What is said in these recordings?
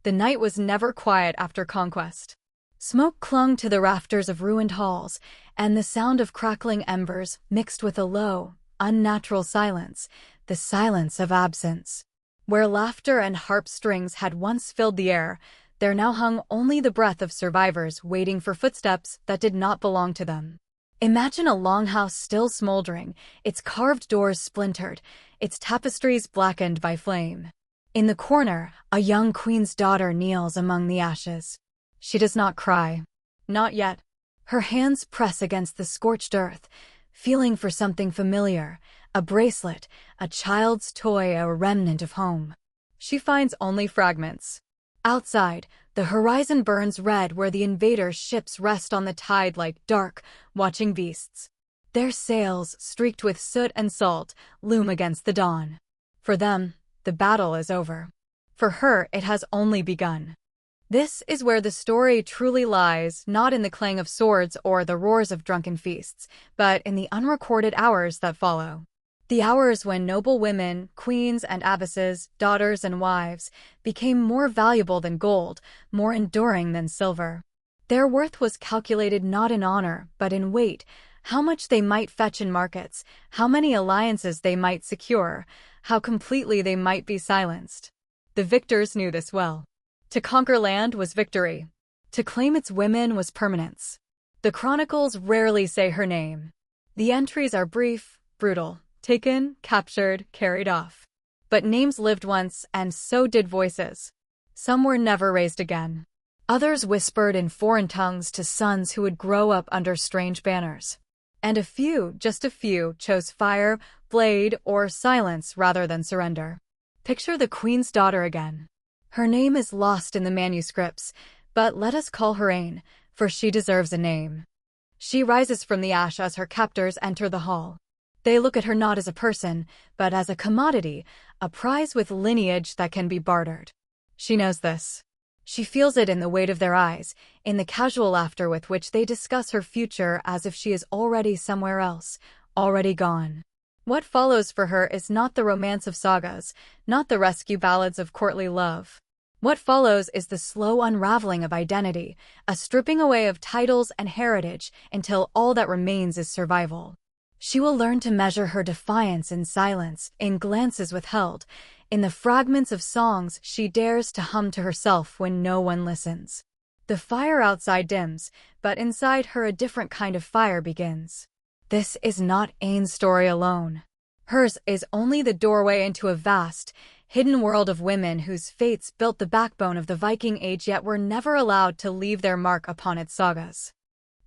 The night was never quiet after conquest. Smoke clung to the rafters of ruined halls, and the sound of crackling embers mixed with a low, unnatural silence, the silence of absence. Where laughter and harp strings had once filled the air, there now hung only the breath of survivors waiting for footsteps that did not belong to them. Imagine a longhouse still smoldering, its carved doors splintered, its tapestries blackened by flame. In the corner, a young queen's daughter kneels among the ashes. She does not cry. Not yet. Her hands press against the scorched earth, feeling for something familiar, a bracelet, a child's toy, a remnant of home. She finds only fragments. Outside, the horizon burns red where the invaders' ships rest on the tide like dark, watching beasts. Their sails, streaked with soot and salt, loom against the dawn. For them, the battle is over. For her, it has only begun. This is where the story truly lies, not in the clang of swords or the roars of drunken feasts, but in the unrecorded hours that follow. The hours when noble women, queens and abbesses, daughters and wives, became more valuable than gold, more enduring than silver. Their worth was calculated not in honor, but in weight, how much they might fetch in markets, how many alliances they might secure, how completely they might be silenced. The victors knew this well. To conquer land was victory. To claim its women was permanence. The chronicles rarely say her name. The entries are brief, brutal. Taken, captured, carried off. But names lived once, and so did voices. Some were never raised again. Others whispered in foreign tongues to sons who would grow up under strange banners. And a few, just a few, chose fire, blade, or silence rather than surrender. Picture the queen's daughter again. Her name is lost in the manuscripts, but let us call her Ain, for she deserves a name. She rises from the ash as her captors enter the hall. They look at her not as a person, but as a commodity, a prize with lineage that can be bartered. She knows this. She feels it in the weight of their eyes, in the casual laughter with which they discuss her future as if she is already somewhere else, already gone. What follows for her is not the romance of sagas, not the rescue ballads of courtly love. What follows is the slow unraveling of identity, a stripping away of titles and heritage until all that remains is survival. She will learn to measure her defiance in silence, in glances withheld, in the fragments of songs she dares to hum to herself when no one listens. The fire outside dims, but inside her a different kind of fire begins. This is not Ain's story alone. Hers is only the doorway into a vast, hidden world of women whose fates built the backbone of the Viking Age yet were never allowed to leave their mark upon its sagas.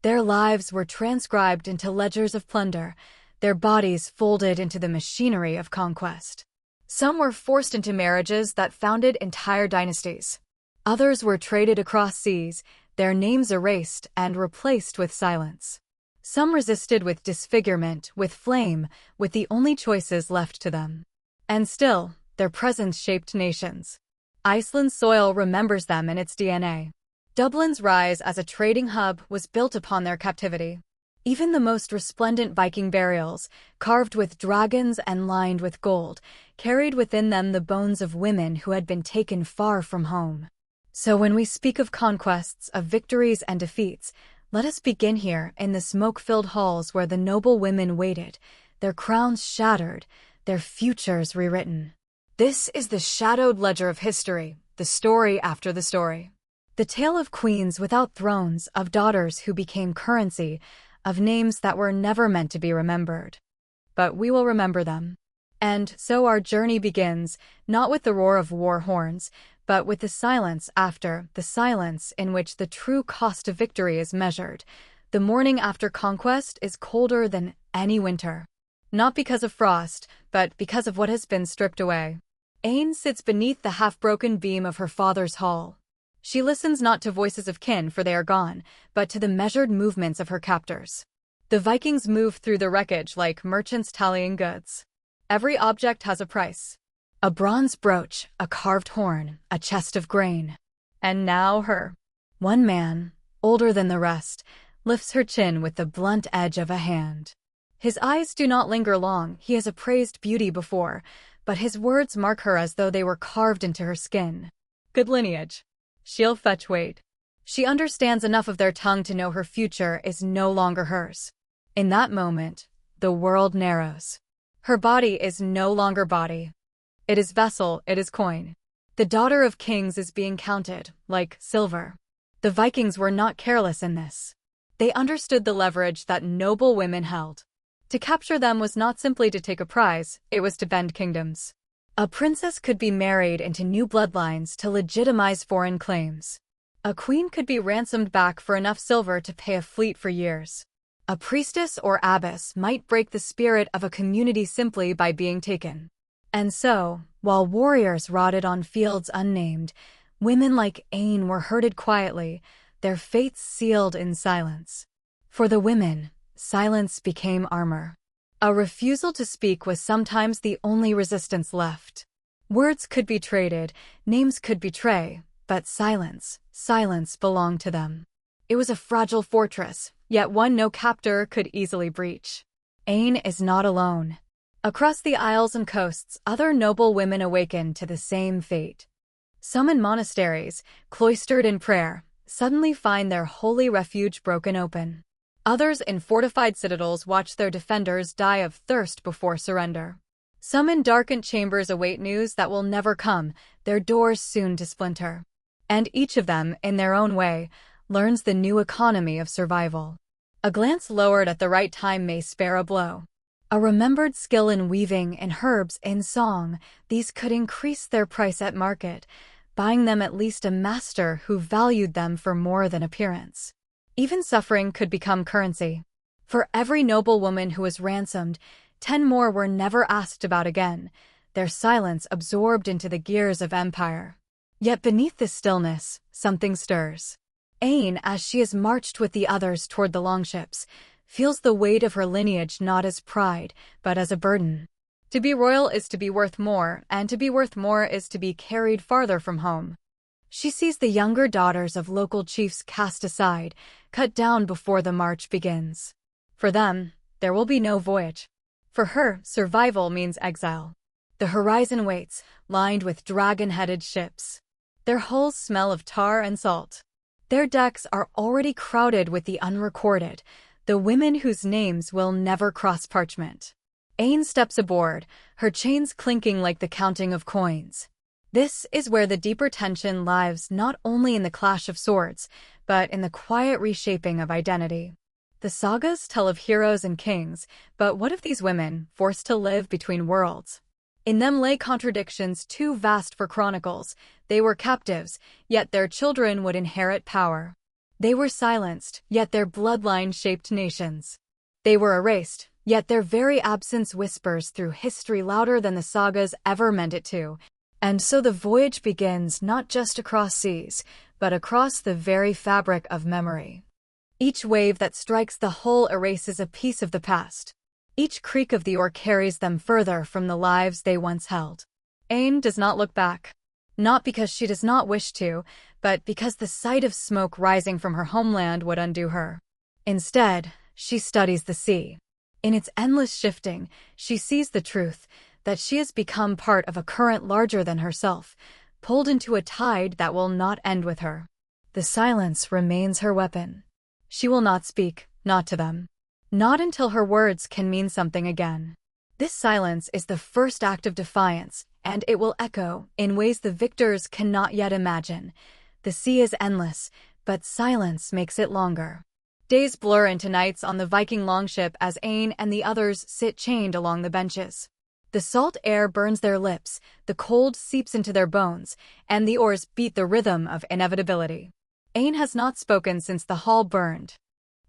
Their lives were transcribed into ledgers of plunder, their bodies folded into the machinery of conquest. Some were forced into marriages that founded entire dynasties. Others were traded across seas, their names erased and replaced with silence. Some resisted with disfigurement, with flame, with the only choices left to them. And still, their presence shaped nations. Iceland's soil remembers them in its DNA. Dublin's rise as a trading hub was built upon their captivity. Even the most resplendent Viking burials, carved with dragons and lined with gold, carried within them the bones of women who had been taken far from home. So when we speak of conquests, of victories and defeats, let us begin here in the smoke-filled halls where the noble women waited, their crowns shattered, their futures rewritten. This is the shadowed ledger of history, the story after the story. The tale of queens without thrones, of daughters who became currency, of names that were never meant to be remembered. But we will remember them. And so our journey begins, not with the roar of war horns, but with the silence after, the silence in which the true cost of victory is measured. The morning after conquest is colder than any winter. Not because of frost, but because of what has been stripped away. Ain sits beneath the half-broken beam of her father's hall. She listens not to voices of kin, for they are gone, but to the measured movements of her captors. The Vikings move through the wreckage like merchants tallying goods. Every object has a price. A bronze brooch, a carved horn, a chest of grain. And now her. One man, older than the rest, lifts her chin with the blunt edge of a hand. His eyes do not linger long, he has appraised beauty before, but his words mark her as though they were carved into her skin. Good lineage. She'll fetch weight. She understands enough of their tongue to know her future is no longer hers. In that moment, the world narrows. Her body is no longer body. It is vessel, it is coin. The daughter of kings is being counted, like silver. The Vikings were not careless in this. They understood the leverage that noble women held. To capture them was not simply to take a prize, it was to bend kingdoms. A princess could be married into new bloodlines to legitimize foreign claims. A queen could be ransomed back for enough silver to pay a fleet for years. A priestess or abbess might break the spirit of a community simply by being taken. And so, while warriors rotted on fields unnamed, women like Aine were herded quietly, their fates sealed in silence. For the women, silence became armor. A refusal to speak was sometimes the only resistance left. Words could be traded, names could betray, but silence belonged to them. It was a fragile fortress, yet one no captor could easily breach. Aine is not alone. Across the isles and coasts, other noble women awakened to the same fate. Some in monasteries, cloistered in prayer, suddenly find their holy refuge broken open. Others in fortified citadels watch their defenders die of thirst before surrender. Some in darkened chambers await news that will never come, their doors soon to splinter. And each of them, in their own way, learns the new economy of survival. A glance lowered at the right time may spare a blow. A remembered skill in weaving, in herbs, in song, these could increase their price at market, buying them at least a master who valued them for more than appearance. Even suffering could become currency. For every noble woman who was ransomed, 10 more were never asked about again, their silence absorbed into the gears of empire. Yet beneath this stillness, something stirs. Aine, as she is marched with the others toward the longships, feels the weight of her lineage not as pride, but as a burden. To be royal is to be worth more, and to be worth more is to be carried farther from home. She sees the younger daughters of local chiefs cast aside, cut down before the march begins. For them, there will be no voyage. For her, survival means exile. The horizon waits, lined with dragon-headed ships. Their hulls smell of tar and salt. Their decks are already crowded with the unrecorded, the women whose names will never cross parchment. Aine steps aboard, her chains clinking like the counting of coins. This is where the deeper tension lies, not only in the clash of swords, but in the quiet reshaping of identity. The sagas tell of heroes and kings, but what of these women, forced to live between worlds? In them lay contradictions too vast for chronicles. They were captives, yet their children would inherit power. They were silenced, yet their bloodline shaped nations. They were erased, yet their very absence whispers through history louder than the sagas ever meant it to. And so the voyage begins not just across seas, but across the very fabric of memory. Each wave that strikes the hull erases a piece of the past. Each creak of the oar carries them further from the lives they once held. Aine does not look back. Not because she does not wish to, but because the sight of smoke rising from her homeland would undo her. Instead, she studies the sea. In its endless shifting, she sees the truth, that she has become part of a current larger than herself, pulled into a tide that will not end with her. The silence remains her weapon. She will not speak, not to them. Not until her words can mean something again. This silence is the first act of defiance, and it will echo in ways the victors cannot yet imagine. The sea is endless, but silence makes it longer. Days blur into nights on the Viking longship as Aine and the others sit chained along the benches. The salt air burns their lips, the cold seeps into their bones, and the oars beat the rhythm of inevitability. Aine has not spoken since the hall burned.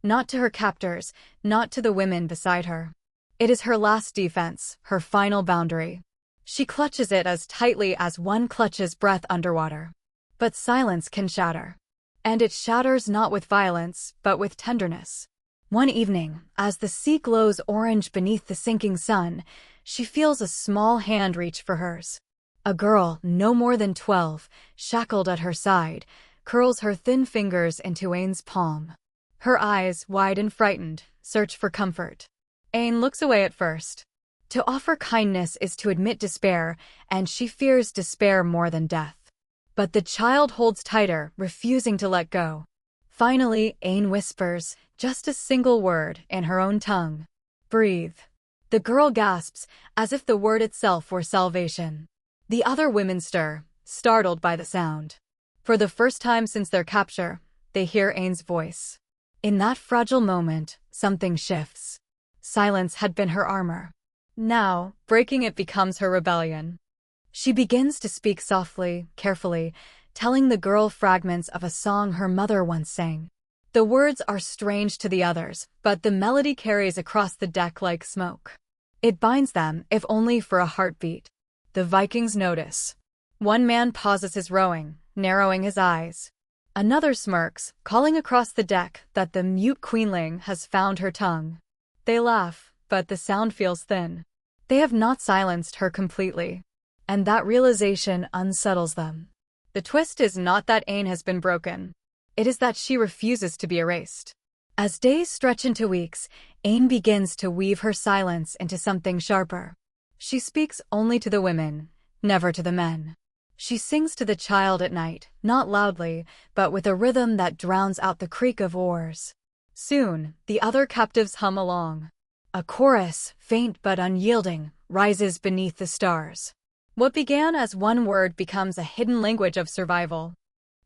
Not to her captors, not to the women beside her. It is her last defense, her final boundary. She clutches it as tightly as one clutches breath underwater. But silence can shatter. And it shatters not with violence, but with tenderness. One evening, as the sea glows orange beneath the sinking sun, she feels a small hand reach for hers. A girl, no more than 12, shackled at her side, curls her thin fingers into Aine's palm. Her eyes, wide and frightened, search for comfort. Aine looks away at first. To offer kindness is to admit despair, and she fears despair more than death. But the child holds tighter, refusing to let go. Finally, Ain whispers, just a single word, in her own tongue. Breathe. The girl gasps, as if the word itself were salvation. The other women stir, startled by the sound. For the first time since their capture, they hear Ain's voice. In that fragile moment, something shifts. Silence had been her armor. Now, breaking it becomes her rebellion. She begins to speak softly, carefully, telling the girl fragments of a song her mother once sang. The words are strange to the others, but the melody carries across the deck like smoke. It binds them, if only for a heartbeat. The Vikings notice. One man pauses his rowing, narrowing his eyes. Another smirks, calling across the deck that the mute queenling has found her tongue. They laugh, but the sound feels thin. They have not silenced her completely. And that realization unsettles them. The twist is not that Ain has been broken. It is that she refuses to be erased. As days stretch into weeks, Ain begins to weave her silence into something sharper. She speaks only to the women, never to the men. She sings to the child at night, not loudly, but with a rhythm that drowns out the creak of oars. Soon, the other captives hum along. A chorus, faint but unyielding, rises beneath the stars. What began as one word becomes a hidden language of survival.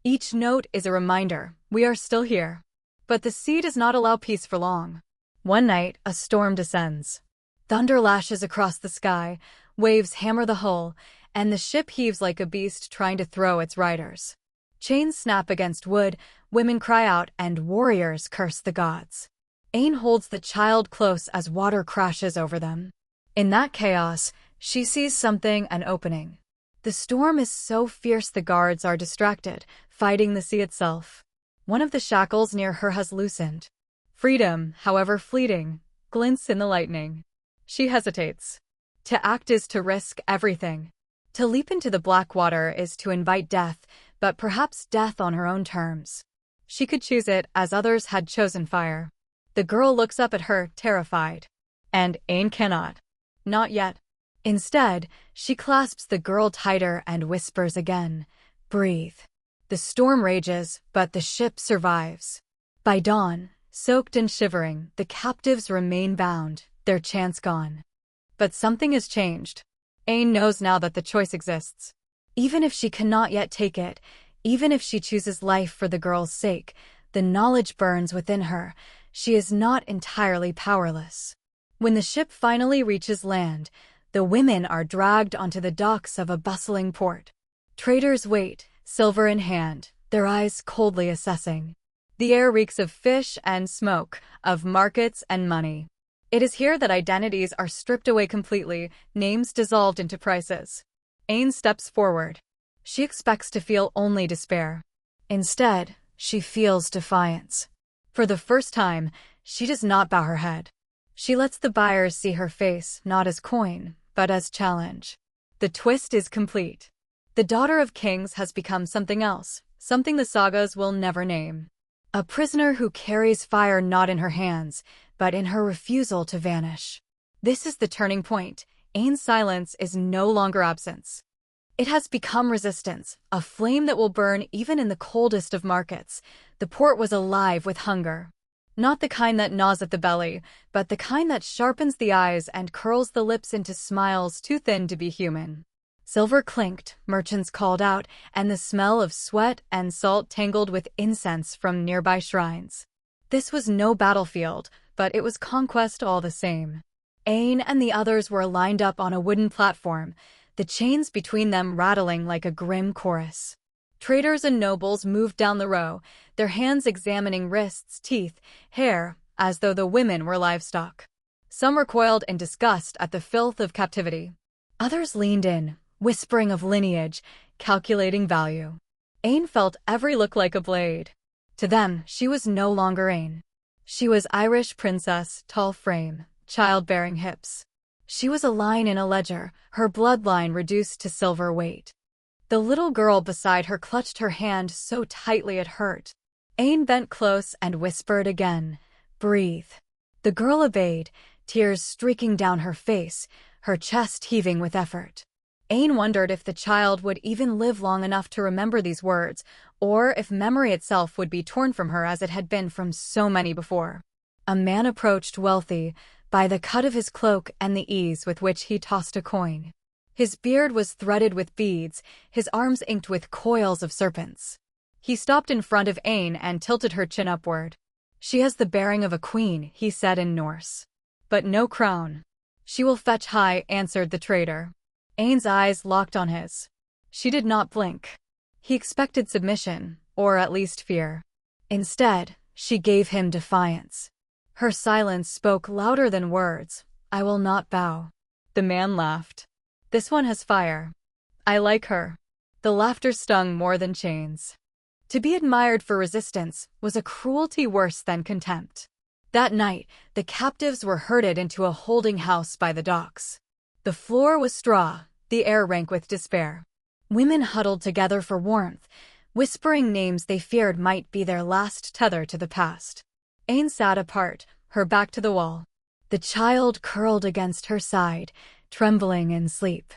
Each note is a reminder, we are still here. But the sea does not allow peace for long. One night, a storm descends. Thunder lashes across the sky, waves hammer the hull, and the ship heaves like a beast trying to throw its riders. Chains snap against wood, women cry out, and warriors curse the gods. Ain holds the child close as water crashes over them. In that chaos, she sees something, an opening. The storm is so fierce the guards are distracted, fighting the sea itself. One of the shackles near her has loosened. Freedom, however fleeting, glints in the lightning. She hesitates. To act is to risk everything. To leap into the black water is to invite death, but perhaps death on her own terms. She could choose it as others had chosen fire. The girl looks up at her, terrified. And Ain cannot. Not yet. Instead, she clasps the girl tighter and whispers again, breathe. The storm rages, but the ship survives. By dawn, soaked and shivering, the captives remain bound, their chance gone. But something has changed. Ain knows now that the choice exists. Even if she cannot yet take it, even if she chooses life for the girl's sake, the knowledge burns within her. She is not entirely powerless. When the ship finally reaches land, the women are dragged onto the docks of a bustling port. Traders wait, silver in hand, their eyes coldly assessing. The air reeks of fish and smoke, of markets and money. It is here that identities are stripped away completely, names dissolved into prices. Ain steps forward. She expects to feel only despair. Instead, she feels defiance. For the first time, she does not bow her head. She lets the buyers see her face not as coin, but as challenge. The twist is complete. The daughter of kings has become something else, something the sagas will never name. A prisoner who carries fire not in her hands, but in her refusal to vanish. This is the turning point. Ain's silence is no longer absence. It has become resistance, a flame that will burn even in the coldest of markets. The port was alive with hunger. Not the kind that gnaws at the belly, but the kind that sharpens the eyes and curls the lips into smiles too thin to be human. Silver clinked, merchants called out, and the smell of sweat and salt tangled with incense from nearby shrines. This was no battlefield, but it was conquest all the same. Ain and the others were lined up on a wooden platform, the chains between them rattling like a grim chorus. Traders and nobles moved down the row, their hands examining wrists, teeth, hair, as though the women were livestock. Some recoiled in disgust at the filth of captivity. Others leaned in, whispering of lineage, calculating value. Ain felt every look like a blade. To them, she was no longer Ain. She was Irish princess, tall frame, childbearing hips. She was a line in a ledger, her bloodline reduced to silver weight. The little girl beside her clutched her hand so tightly it hurt. Ain bent close and whispered again, breathe. The girl obeyed, tears streaking down her face, her chest heaving with effort. Ain wondered if the child would even live long enough to remember these words, or if memory itself would be torn from her as it had been from so many before. A man approached, wealthy, by the cut of his cloak and the ease with which he tossed a coin. His beard was threaded with beads, his arms inked with coils of serpents. He stopped in front of Ain and tilted her chin upward. "She has the bearing of a queen," he said in Norse. "But no crown." "She will fetch high," answered the trader. Ain's eyes locked on his. She did not blink. He expected submission, or at least fear. Instead, she gave him defiance. Her silence spoke louder than words. "I will not bow." The man laughed. "This one has fire. I like her." The laughter stung more than chains. To be admired for resistance was a cruelty worse than contempt. That night, the captives were herded into a holding house by the docks. The floor was straw, the air rank with despair. Women huddled together for warmth, whispering names they feared might be their last tether to the past. Ain sat apart, her back to the wall. The child curled against her side, trembling in sleep.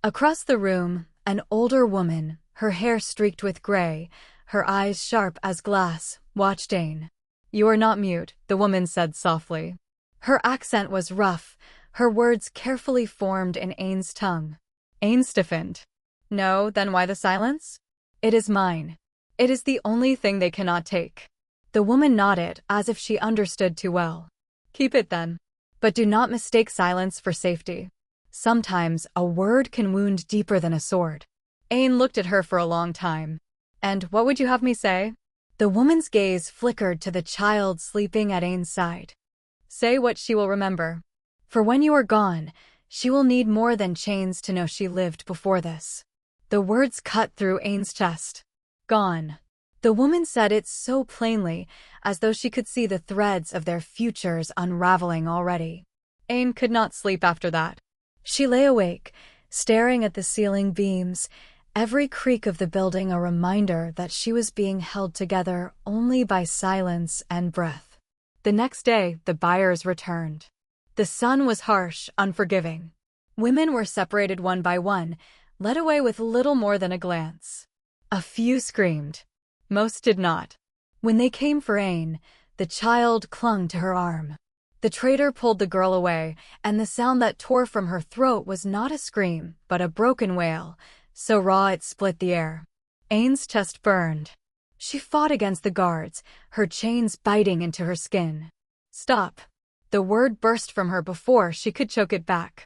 Across the room, an older woman, her hair streaked with gray, her eyes sharp as glass, watched Ain. "You are not mute," the woman said softly. Her accent was rough, her words carefully formed in Ain's tongue. Ain stiffened. "No, then why the silence?" "It is mine. It is the only thing they cannot take." The woman nodded, as if she understood too well. "Keep it then. But do not mistake silence for safety. Sometimes a word can wound deeper than a sword." Ain looked at her for a long time. "And what would you have me say?" The woman's gaze flickered to the child sleeping at Ain's side. "Say what she will remember. For when you are gone, she will need more than chains to know she lived before this." The words cut through Ain's chest. "Gone." The woman said it so plainly, as though she could see the threads of their futures unraveling already. Ain could not sleep after that. She lay awake, staring at the ceiling beams, every creak of the building a reminder that she was being held together only by silence and breath. The next day, the buyers returned. The sun was harsh, unforgiving. Women were separated one by one, led away with little more than a glance. A few screamed. Most did not. When they came for Ain, the child clung to her arm. The trader pulled the girl away, and the sound that tore from her throat was not a scream, but a broken wail, so raw it split the air. Ain's chest burned. She fought against the guards, her chains biting into her skin. "Stop." The word burst from her before she could choke it back.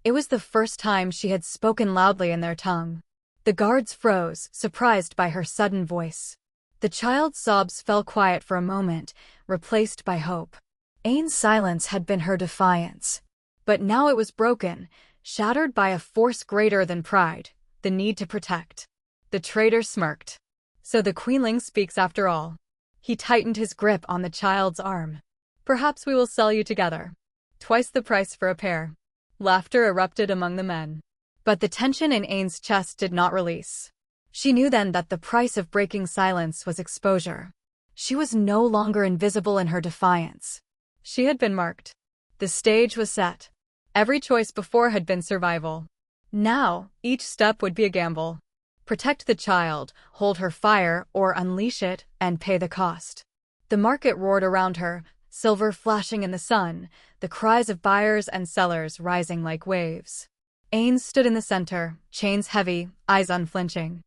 It was the first time she had spoken loudly in their tongue. The guards froze, surprised by her sudden voice. The child's sobs fell quiet for a moment, replaced by hope. Ain's silence had been her defiance. But now it was broken, shattered by a force greater than pride, the need to protect. The trader smirked. "So the queenling speaks after all." He tightened his grip on the child's arm. "Perhaps we will sell you together. Twice the price for a pair." Laughter erupted among the men. But the tension in Ain's chest did not release. She knew then that the price of breaking silence was exposure. She was no longer invisible in her defiance. She had been marked. The stage was set. Every choice before had been survival. Now, each step would be a gamble. Protect the child, hold her fire, or unleash it and pay the cost. The market roared around her, silver flashing in the sun, the cries of buyers and sellers rising like waves. Ain stood in the center, chains heavy, eyes unflinching.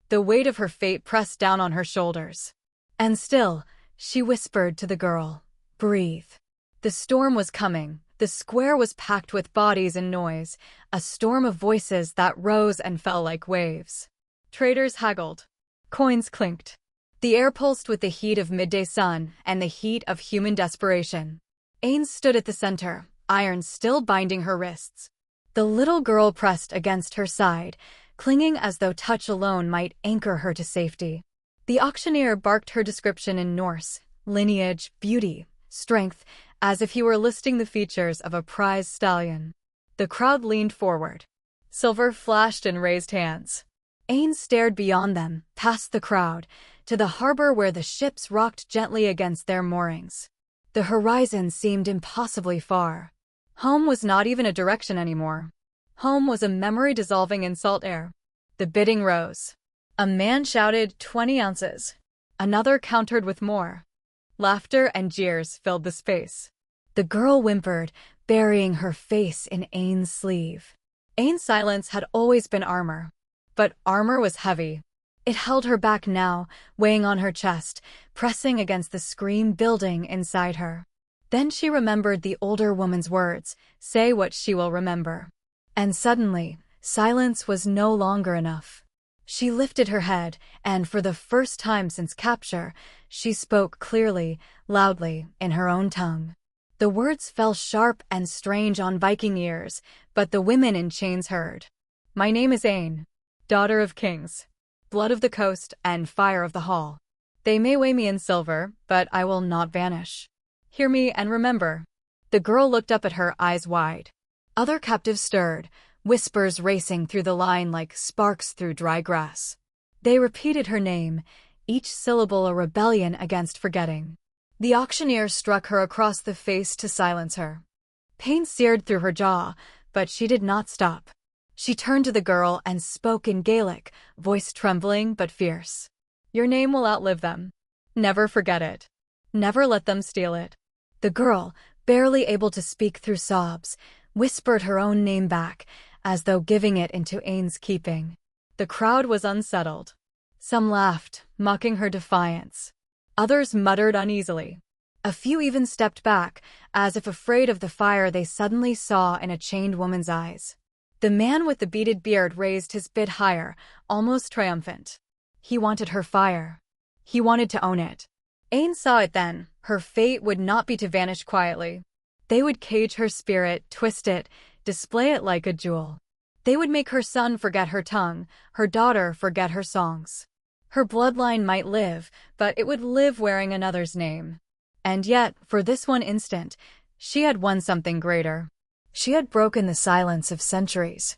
The weight of her fate pressed down on her shoulders. And still, she whispered to the girl, "Breathe." The storm was coming. The square was packed with bodies and noise, a storm of voices that rose and fell like waves. Traders haggled. Coins clinked. The air pulsed with the heat of midday sun and the heat of human desperation. Ain stood at the center, irons still binding her wrists. The little girl pressed against her side, clinging as though touch alone might anchor her to safety. The auctioneer barked her description in Norse, lineage, beauty, strength, as if he were listing the features of a prize stallion. The crowd leaned forward. Silver flashed in raised hands. Ain stared beyond them, past the crowd, to the harbor where the ships rocked gently against their moorings. The horizon seemed impossibly far. Home was not even a direction anymore. Home was a memory dissolving in salt air. The bidding rose. A man shouted 20 ounces. Another countered with more. Laughter and jeers filled the space. The girl whimpered, burying her face in Aen's sleeve. Aen's silence had always been armor. But armor was heavy. It held her back now, weighing on her chest, pressing against the scream building inside her. Then she remembered the older woman's words, "Say what she will remember." And suddenly, silence was no longer enough. She lifted her head, and for the first time since capture, she spoke clearly, loudly, in her own tongue. The words fell sharp and strange on Viking ears, but the women in chains heard. "My name is Aen, daughter of kings, blood of the coast and fire of the hall. They may weigh me in silver, but I will not vanish. Hear me and remember." The girl looked up at her, eyes wide. Other captives stirred, whispers racing through the line like sparks through dry grass. They repeated her name, each syllable a rebellion against forgetting. The auctioneer struck her across the face to silence her. Pain seared through her jaw, but she did not stop. She turned to the girl and spoke in Gaelic, voice trembling but fierce. "Your name will outlive them. Never forget it. Never let them steal it." The girl, barely able to speak through sobs, whispered her own name back, as though giving it into Aen's keeping. The crowd was unsettled. Some laughed, mocking her defiance. Others muttered uneasily. A few even stepped back, as if afraid of the fire they suddenly saw in a chained woman's eyes. The man with the beaded beard raised his bid higher, almost triumphant. He wanted her fire. He wanted to own it. Aen saw it then. Her fate would not be to vanish quietly. They would cage her spirit, twist it, display it like a jewel. They would make her son forget her tongue, her daughter forget her songs. Her bloodline might live, but it would live wearing another's name. And yet, for this one instant, she had won something greater. She had broken the silence of centuries.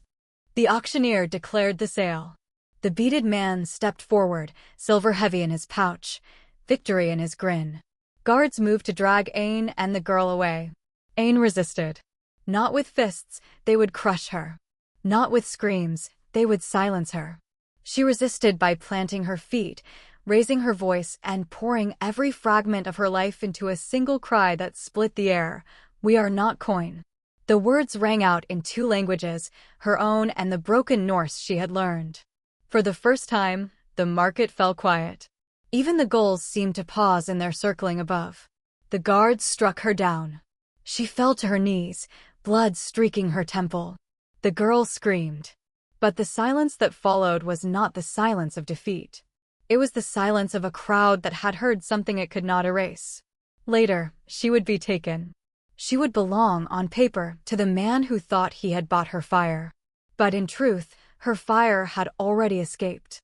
The auctioneer declared the sale. The beaded man stepped forward, silver heavy in his pouch, victory in his grin. Guards moved to drag Aen and the girl away. Aen resisted. Not with fists, they would crush her. Not with screams, they would silence her. She resisted by planting her feet, raising her voice, and pouring every fragment of her life into a single cry that split the air. "We are not coin." The words rang out in two languages, her own and the broken Norse she had learned. For the first time, the market fell quiet. Even the gulls seemed to pause in their circling above. The guards struck her down. She fell to her knees, blood streaking her temple. The girl screamed. But the silence that followed was not the silence of defeat. It was the silence of a crowd that had heard something it could not erase. Later, she would be taken. She would belong, on paper, to the man who thought he had bought her fire. But in truth, her fire had already escaped.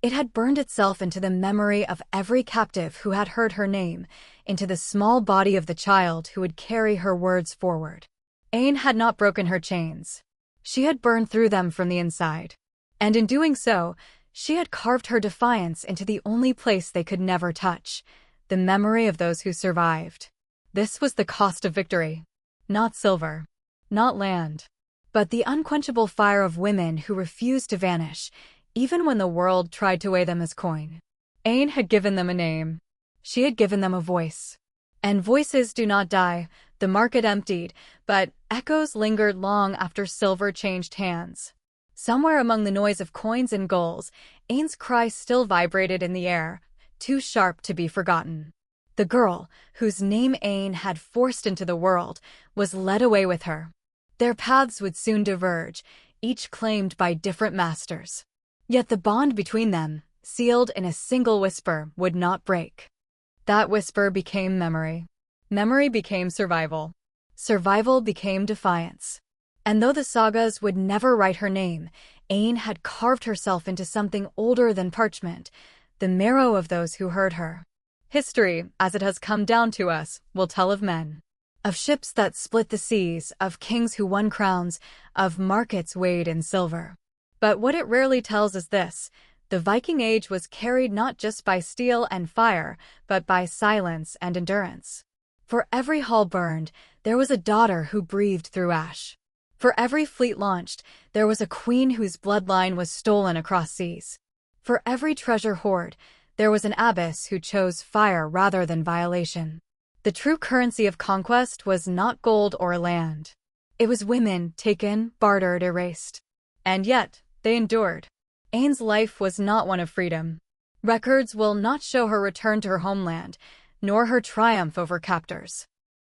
It had burned itself into the memory of every captive who had heard her name, into the small body of the child who would carry her words forward. Aen had not broken her chains. She had burned through them from the inside. And in doing so, she had carved her defiance into the only place they could never touch, the memory of those who survived. This was the cost of victory. Not silver, not land, but the unquenchable fire of women who refused to vanish, even when the world tried to weigh them as coin. Aen had given them a name. She had given them a voice. And voices do not die. The market emptied, but echoes lingered long after silver changed hands. Somewhere among the noise of coins and gulls, Aen's cry still vibrated in the air, too sharp to be forgotten. The girl, whose name Aen had forced into the world, was led away with her. Their paths would soon diverge, each claimed by different masters. Yet the bond between them, sealed in a single whisper, would not break. That whisper became memory. Memory became survival. Survival became defiance. And though the sagas would never write her name, Aen had carved herself into something older than parchment, the marrow of those who heard her. History, as it has come down to us, will tell of men. Of ships that split the seas, of kings who won crowns, of markets weighed in silver. But what it rarely tells is this: the Viking Age was carried not just by steel and fire, but by silence and endurance. For every hall burned, there was a daughter who breathed through ash. For every fleet launched, there was a queen whose bloodline was stolen across seas. For every treasure hoard, there was an abbess who chose fire rather than violation. The true currency of conquest was not gold or land. It was women taken, bartered, erased. And yet, they endured. Anne's life was not one of freedom. Records will not show her return to her homeland, nor her triumph over captors.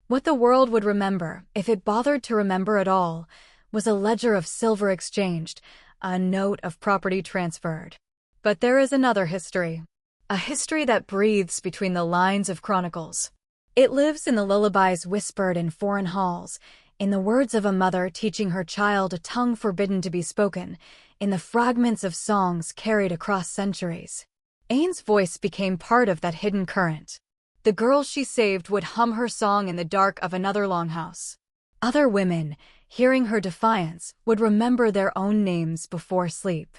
What the world would remember, if it bothered to remember at all, was a ledger of silver exchanged, a note of property transferred. But there is another history. A history that breathes between the lines of chronicles. It lives in the lullabies whispered in foreign halls, in the words of a mother teaching her child a tongue forbidden to be spoken, in the fragments of songs carried across centuries. Anne's voice became part of that hidden current. The girl she saved would hum her song in the dark of another longhouse. Other women, hearing her defiance, would remember their own names before sleep.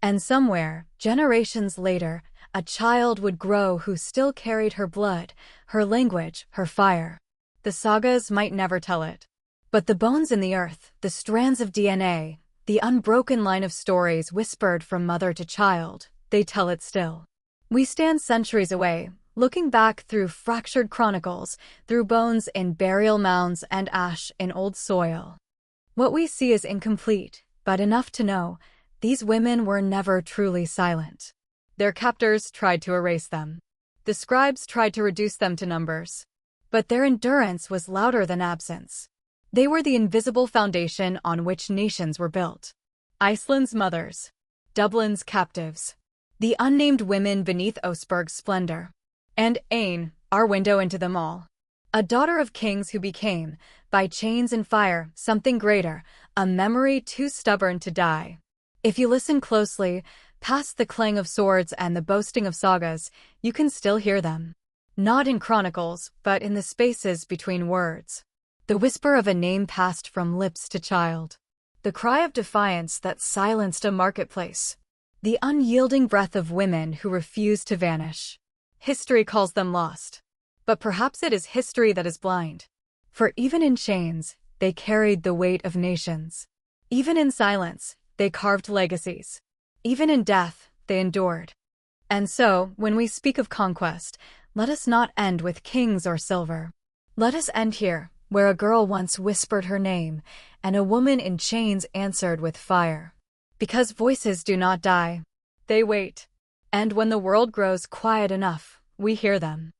And somewhere, generations later, a child would grow who still carried her blood, her language, her fire. The sagas might never tell it. But the bones in the earth, the strands of DNA, the unbroken line of stories whispered from mother to child, they tell it still. We stand centuries away, looking back through fractured chronicles, through bones in burial mounds and ash in old soil. What we see is incomplete, but enough to know these women were never truly silent. Their captors tried to erase them. The scribes tried to reduce them to numbers. But their endurance was louder than absence. They were the invisible foundation on which nations were built. Iceland's mothers. Dublin's captives. The unnamed women beneath Oseberg's splendor. And Aine, our window into them all. A daughter of kings who became, by chains and fire, something greater, a memory too stubborn to die. If you listen closely, past the clang of swords and the boasting of sagas, you can still hear them. Not in chronicles, but in the spaces between words. The whisper of a name passed from lips to child. The cry of defiance that silenced a marketplace. The unyielding breath of women who refused to vanish. History calls them lost. But perhaps it is history that is blind. For even in chains, they carried the weight of nations. Even in silence, they carved legacies. Even in death, they endured. And so, when we speak of conquest, let us not end with kings or silver. Let us end here, where a girl once whispered her name, and a woman in chains answered with fire. Because voices do not die. They wait. And when the world grows quiet enough, we hear them.